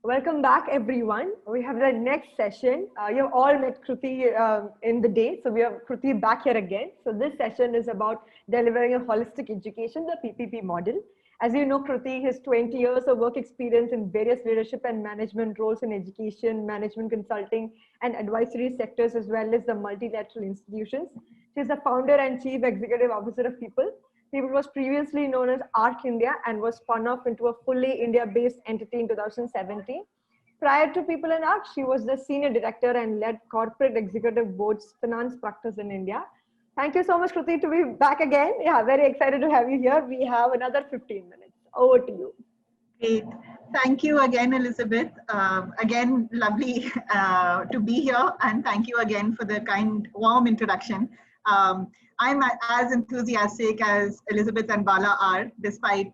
Welcome back, everyone. We have the next session. You've all met Kruti in the day, so we have Kruti back here again. So this session is about delivering a holistic education, the PPP model. As you know, Kruti has 20 years of work experience in various leadership and management roles in education, management consulting, and advisory sectors, as well as the multilateral institutions. She is the founder and chief executive officer of People. People was previously known as ARC India and was spun off into a fully India-based entity in 2017. Prior to People and ARC, she was the senior director and led corporate executive board's finance practice in India. Thank you so much, Kruti, to be back again. Yeah, very excited to have you here. We have another 15 minutes. Over to you. Great. Thank you again, Elizabeth. Again, lovely to be here, and thank you again for the kind, warm introduction. I'm as enthusiastic as Elizabeth and Bala are, despite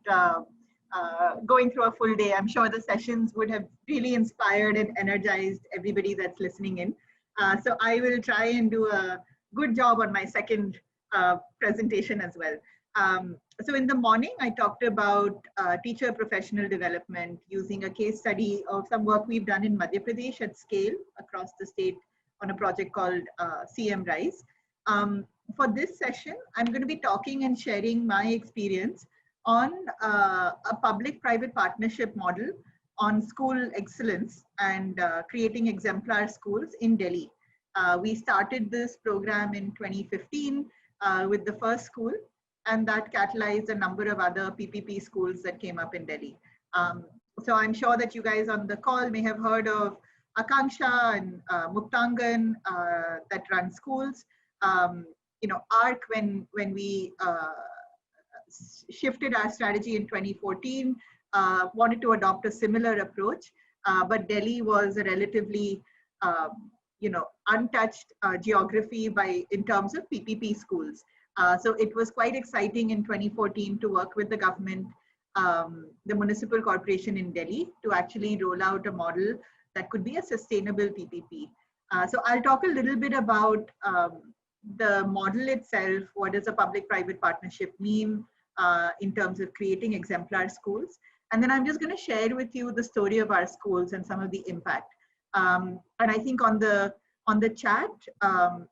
going through a full day. I'm sure the sessions would have really inspired and energized everybody that's listening in. So I will try and do a good job on my second presentation as well. So in the morning, I talked about teacher professional development using a case study of some work we've done in Madhya Pradesh at scale across the state on a project called CM Rise. For this session, I'm going to be talking and sharing my experience on a public-private partnership model on school excellence and creating exemplar schools in Delhi. We started this program in 2015 with the first school, and that catalyzed a number of other PPP schools that came up in Delhi. So I'm sure that you guys on the call may have heard of Akanksha and Muktangan that run schools. ARC, when we shifted our strategy in 2014, wanted to adopt a similar approach, but Delhi was a relatively untouched geography in terms of PPP schools. So it was quite exciting in 2014 to work with the government, the municipal corporation in Delhi, to actually roll out a model that could be a sustainable PPP. So I'll talk a little bit about the model itself. What does a public-private partnership mean in terms of creating exemplar schools? And then I'm just going to share with you the story of our schools and some of the impact. And I think on the chat,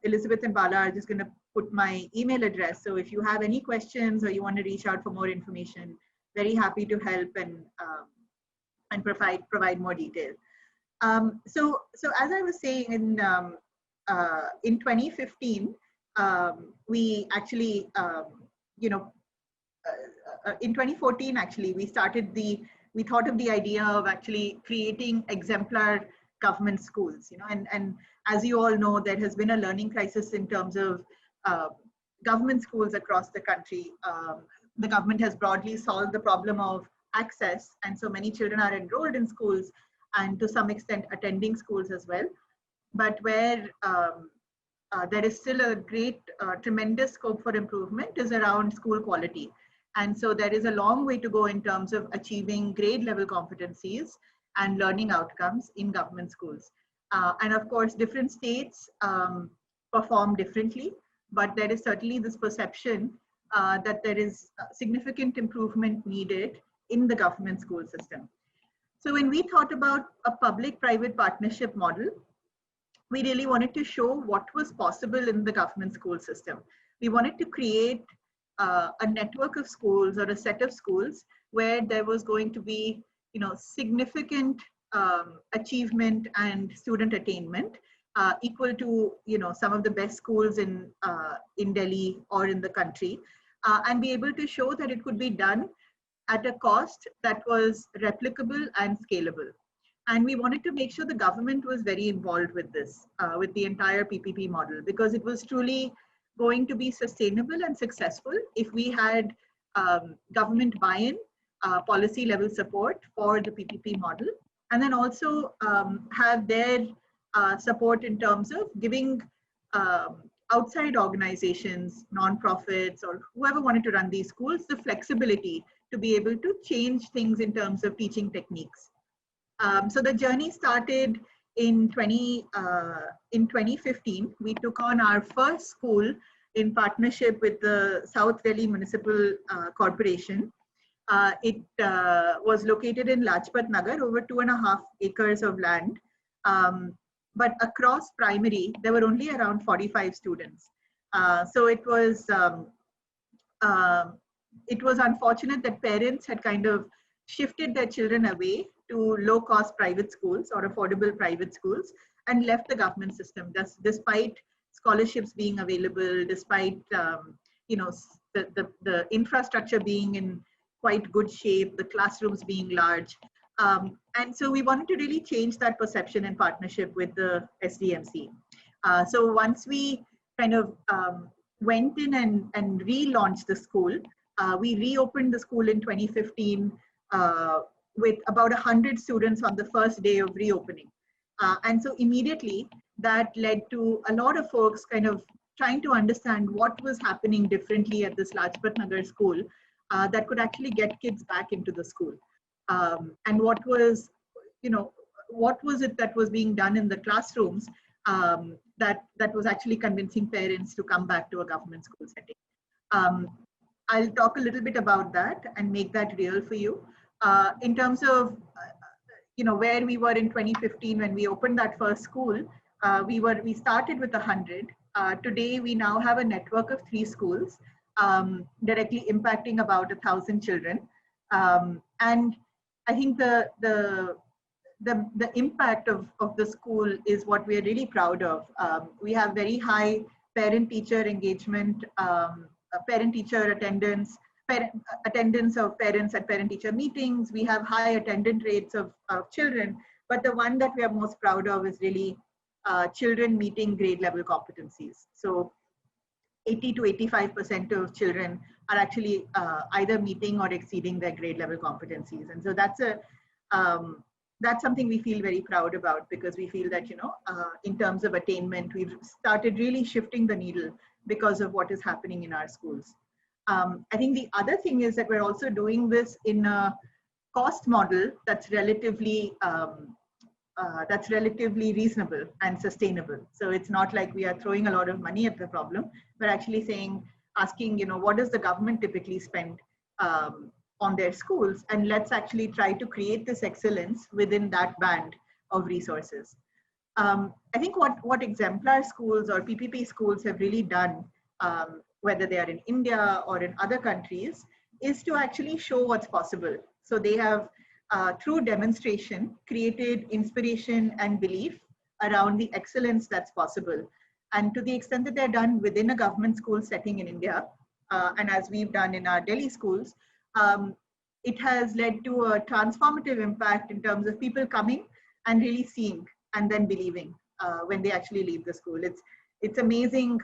Elizabeth and Bala are just going to put my email address. So if you have any questions or you want to reach out for more information, very happy to help and provide more detail. So as I was saying, in 2015, we actually, in 2014, actually, we thought of the idea of actually creating exemplar government schools, and as you all know, there has been a learning crisis in terms of government schools across the country. The government has broadly solved the problem of access, and so many children are enrolled in schools and to some extent attending schools as well. But where there is still a great, tremendous scope for improvement is around school quality. And so there is a long way to go in terms of achieving grade level competencies and learning outcomes in government schools. And of course, different states perform differently, but there is certainly this perception that there is significant improvement needed in the government school system. So when we thought about a public-private partnership model, we really wanted to show what was possible in the government school system. We wanted to create a network of schools or a set of schools where there was going to be, significant achievement and student attainment equal to, some of the best schools in Delhi or in the country, and be able to show that it could be done at a cost that was replicable and scalable. And we wanted to make sure the government was very involved with this, with the entire PPP model, because it was truly going to be sustainable and successful if we had government buy-in, policy level support for the PPP model, and then also have their support in terms of giving outside organizations, nonprofits, or whoever wanted to run these schools, the flexibility to be able to change things in terms of teaching techniques. So the journey started in 2015. We took on our first school in partnership with the South Delhi Municipal Corporation. It was located in Lajpat Nagar, over 2.5 acres of land. But across primary, there were only around 45 students. So it was unfortunate that parents had kind of shifted their children away to low-cost private schools or affordable private schools and left the government system. Despite scholarships being available, despite the infrastructure being in quite good shape, the classrooms being large. And so we wanted to really change that perception in partnership with the SDMC. So once we kind of went in and relaunched the school, we reopened the school in 2015 with about 100 students on the first day of reopening. And so immediately that led to a lot of folks kind of trying to understand what was happening differently at this Lajpat Nagar school that could actually get kids back into the school. And what was it that was being done in the classrooms that was actually convincing parents to come back to a government school setting. I'll talk a little bit about that and make that real for you. In terms of where we were in 2015 when we opened that first school, we started with 100. Today we now have a network of 3 schools directly impacting about 1,000 children. And I think the impact of the school is what we are really proud of. We have very high parent-teacher engagement, parent-teacher attendance, attendance of parents at parent-teacher meetings. We have high attendance rates of children, but the one that we are most proud of is really children meeting grade level competencies. So 80 to 85% of children are actually either meeting or exceeding their grade level competencies. And so that's something we feel very proud about, because we feel that, in terms of attainment, we've started really shifting the needle because of what is happening in our schools. I think the other thing is that we're also doing this in a cost model that's relatively reasonable and sustainable. So it's not like we are throwing a lot of money at the problem. We're actually asking, what does the government typically spend on their schools, and let's actually try to create this excellence within that band of resources. I think what exemplar schools or PPP schools have really done, whether they are in India or in other countries, is to actually show what's possible. So they have, through demonstration, created inspiration and belief around the excellence that's possible. And to the extent that they're done within a government school setting in India, and as we've done in our Delhi schools, it has led to a transformative impact in terms of people coming and really seeing and then believing when they actually leave the school. It's amazing.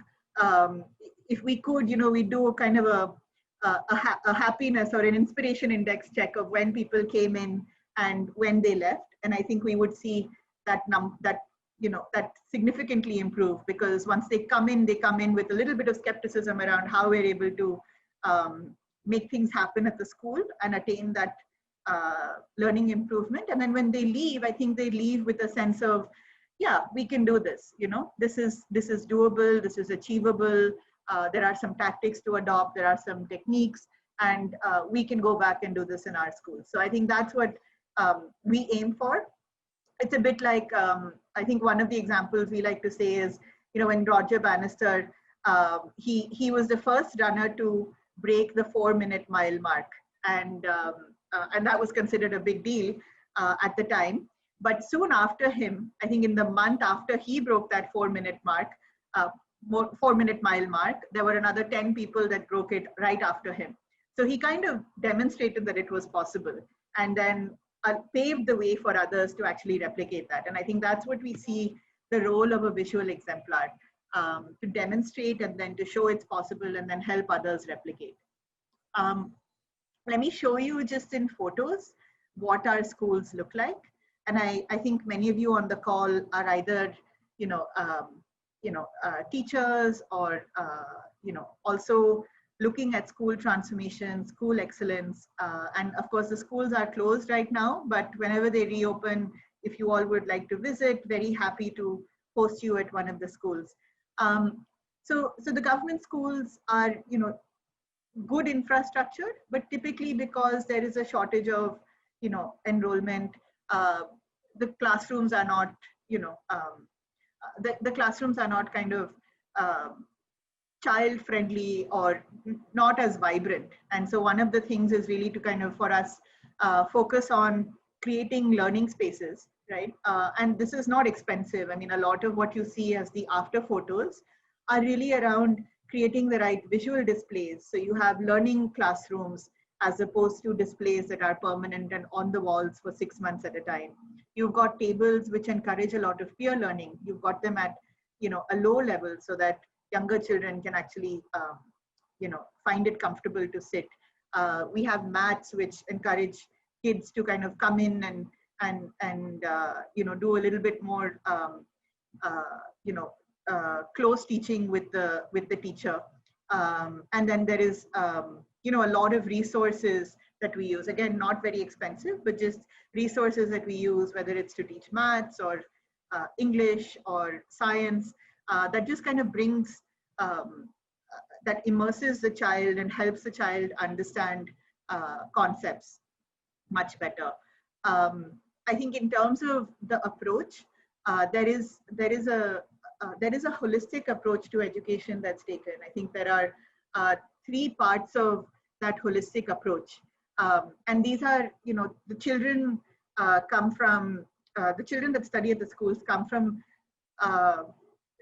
If we could, we do a kind of a happiness or an inspiration index check of when people came in and when they left, and I think we would see that significantly improve, because once they come in with a little bit of skepticism around how we're able to make things happen at the school and attain that learning improvement. And then when they leave, I think they leave with a sense of, yeah, we can do this. This is doable. This is achievable. There are some tactics to adopt. There are some techniques, and we can go back and do this in our schools. So I think that's what we aim for. It's a bit like, I think one of the examples we like to say is, when Roger Bannister, he was the first runner to break the 4-minute mile mark, and that was considered a big deal at the time. But soon after him, I think in the month after he broke that 4-minute mark, 4-minute mile mark, there were another 10 people that broke it right after him. So he kind of demonstrated that it was possible, and then paved the way for others to actually replicate that. And I think that's what we see the role of a visual exemplar, to demonstrate and then to show it's possible and then help others replicate. Let me show you just in photos what our schools look like. And I think many of you on the call are either, teachers or, also looking at school transformation, school excellence. And of course, the schools are closed right now, but whenever they reopen, if you all would like to visit, very happy to host you at one of the schools. So the government schools are, good infrastructure, but typically because there is a shortage of, enrollment, the classrooms are not, the classrooms are not kind of child friendly or not as vibrant. And so one of the things is really to kind of, for us, focus on creating learning spaces, right? And this is not expensive. I mean, a lot of what you see as the after photos are really around creating the right visual displays. So you have learning classrooms as opposed to displays that are permanent and on the walls for 6 months at a time. You've got tables which encourage a lot of peer learning. You've got them at, a low level so that younger children can actually, find it comfortable to sit. We have mats which encourage kids to kind of come in and do a little bit more, close teaching with the teacher. And then there is, a lot of resources that we use. Again, not very expensive, but just resources that we use, whether it's to teach maths or English or science, that just kind of brings, that immerses the child and helps the child understand concepts much better. I think in terms of the approach, there is a holistic approach to education that's taken. I think there are 3 parts of that holistic approach, and these are, the children come from the children that study at the schools come from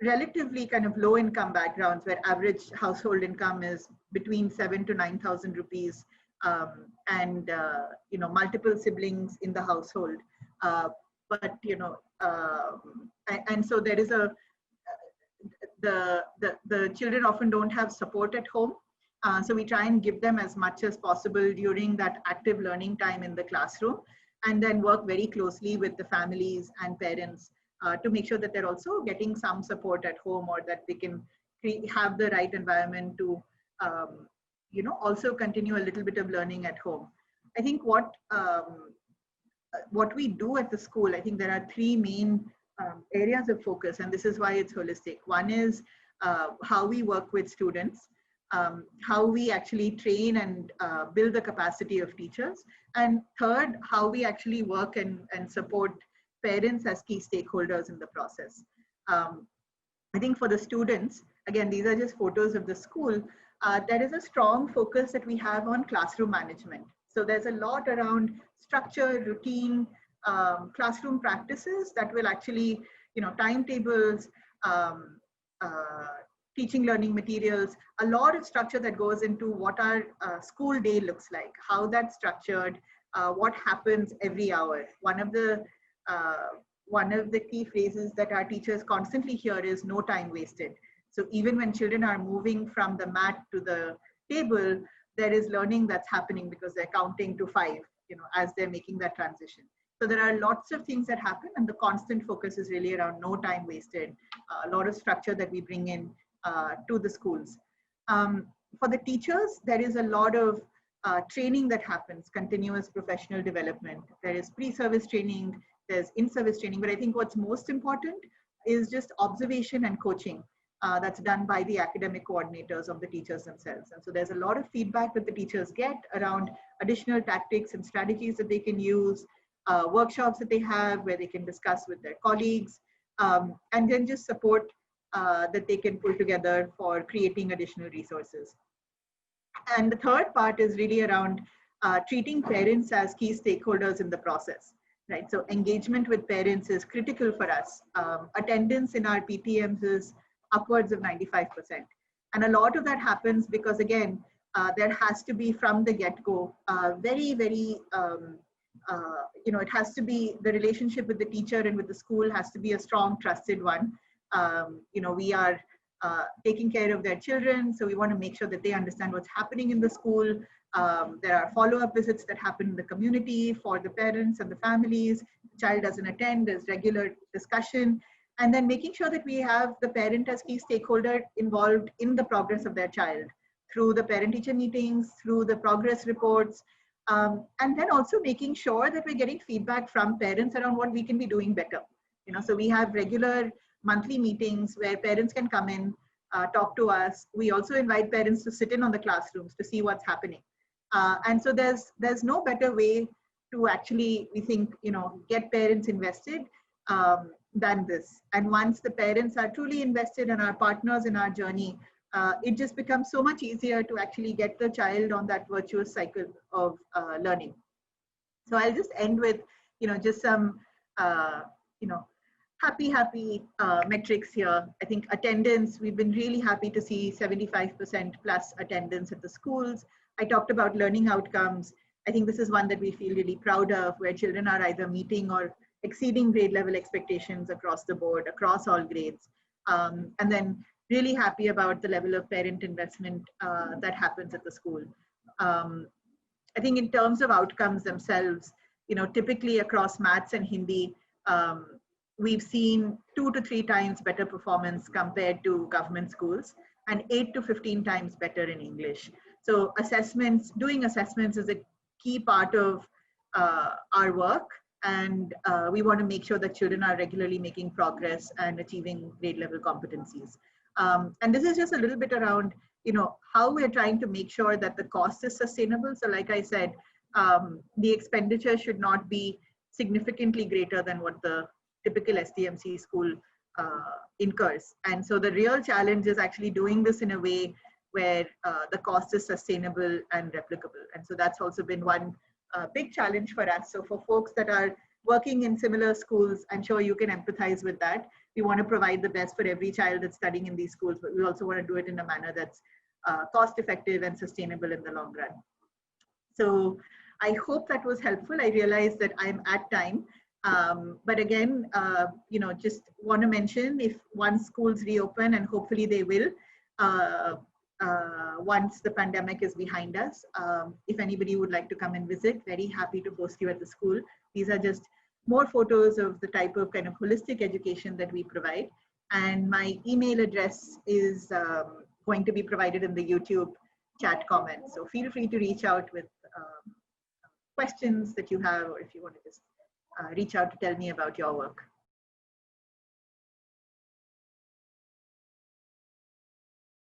relatively kind of low income backgrounds where average household income is between 7,000 to 9,000 rupees, and multiple siblings in the household. But and so there is the children often don't have support at home. So we try and give them as much as possible during that active learning time in the classroom, and then work very closely with the families and parents to make sure that they're also getting some support at home, or that they can have the right environment to, also continue a little bit of learning at home. I think what we do at the school, I think there are 3 main areas of focus, and this is why it's holistic. One is how we work with students, how we actually train and build the capacity of teachers, and third, how we actually work and support parents as key stakeholders in the process. I think for the students, again, these are just photos of the school. There is a strong focus that we have on classroom management. So there's a lot around structure, routine, classroom practices that will actually, timetables, teaching learning materials, a lot of structure that goes into what our school day looks like, how that's structured, what happens every hour. One of the key phrases that our teachers constantly hear is no time wasted. So even when children are moving from the mat to the table, there is learning that's happening because they're counting to 5, as they're making that transition. So there are lots of things that happen, and the constant focus is really around no time wasted, a lot of structure that we bring in to the schools. For the teachers, there is a lot of training that happens, continuous professional development. There is pre-service training, there's in-service training, but I think what's most important is just observation and coaching that's done by the academic coordinators of the teachers themselves. And so there's a lot of feedback that the teachers get around additional tactics and strategies that they can use, workshops that they have where they can discuss with their colleagues, and then just support that they can pull together for creating additional resources. And the third part is really around treating parents as key stakeholders in the process, right? So engagement with parents is critical for us. Attendance in our PTMs is upwards of 95%. And a lot of that happens because, again, there has to be from the get-go, very, very, it has to be, the relationship with the teacher and with the school has to be a strong, trusted one. We are taking care of their children, so we want to make sure that they understand what's happening in the school. There are follow-up visits that happen in the community for the parents and the families. The child doesn't attend, there's regular discussion. And then making sure that we have the parent as key stakeholder involved in the progress of their child through the parent-teacher meetings, through the progress reports, and then also making sure that we're getting feedback from parents around what we can be doing better. So we have regular monthly meetings where parents can come in, talk to us. We also invite parents to sit in on the classrooms to see what's happening. And so there's no better way to actually, we think, get parents invested than this. And once the parents are truly invested and are partners in our journey, it just becomes so much easier to actually get the child on that virtuous cycle of learning. So I'll just end with, just some, happy metrics here. I think attendance, we've been really happy to see 75% plus attendance at the schools. I talked about learning outcomes. I think this is one that we feel really proud of, where children are either meeting or exceeding grade level expectations across the board, across all grades. And then really happy about the level of parent investment that happens at the school. I think in terms of outcomes themselves, typically across maths and Hindi, we've seen 2 to 3 times better performance compared to government schools, and 8 to 15 times better in English. So doing assessments is a key part of our work, and we want to make sure that children are regularly making progress and achieving grade level competencies. And this is just a little bit around, how we're trying to make sure that the cost is sustainable. So like I said, the expenditure should not be significantly greater than what the typical SDMC school incurs. And so the real challenge is actually doing this in a way where the cost is sustainable and replicable. And so that's also been one big challenge for us. So for folks that are working in similar schools, I'm sure you can empathize with that. We want to provide the best for every child that's studying in these schools, but we also want to do it in a manner that's cost effective and sustainable in the long run. So I hope that was helpful. I realize that I'm at time. But again, just want to mention, if once schools reopen, and hopefully they will, once the pandemic is behind us, if anybody would like to come and visit, very happy to host you at the school. These are just more photos of the type of kind of holistic education that we provide. And my email address is going to be provided in the YouTube chat comments. So feel free to reach out with questions that you have, or if you want to just reach out to tell me about your work.